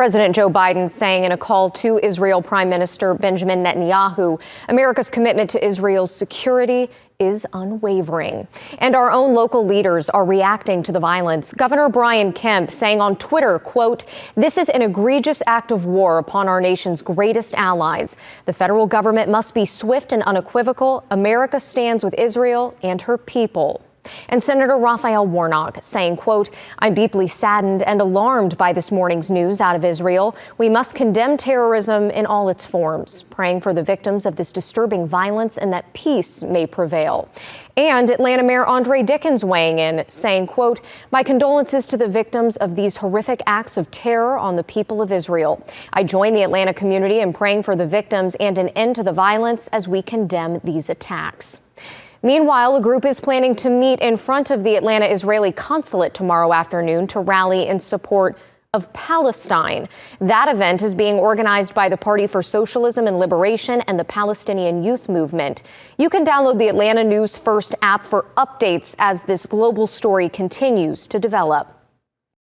President Joe Biden saying in a call to Israel Prime Minister Benjamin Netanyahu, America's commitment to Israel's security is unwavering. And our own local leaders are reacting to the violence. Governor Kemp saying on Twitter, quote, "This is an egregious act of war upon our nation's greatest allies. The federal government must be swift and unequivocal. America stands with Israel and her people." And Senator Rafael saying, quote, "I'm deeply saddened and alarmed by this morning's news out of Israel. We must condemn terrorism in all its forms, praying for the victims of this disturbing violence and that peace may prevail." And Atlanta Mayor Dickens weighing in, saying, quote, "My condolences to the victims of these horrific acts of terror on the people of Israel. I join the Atlanta community in praying for the victims and an end to the violence as we condemn these attacks." Meanwhile, a group is planning to meet in front of the Atlanta Israeli consulate tomorrow afternoon to rally in support of Palestine. That event is being organized by the Party for Socialism and Liberation and the Palestinian Youth Movement. You can download the Atlanta News First app for updates as this global story continues to develop.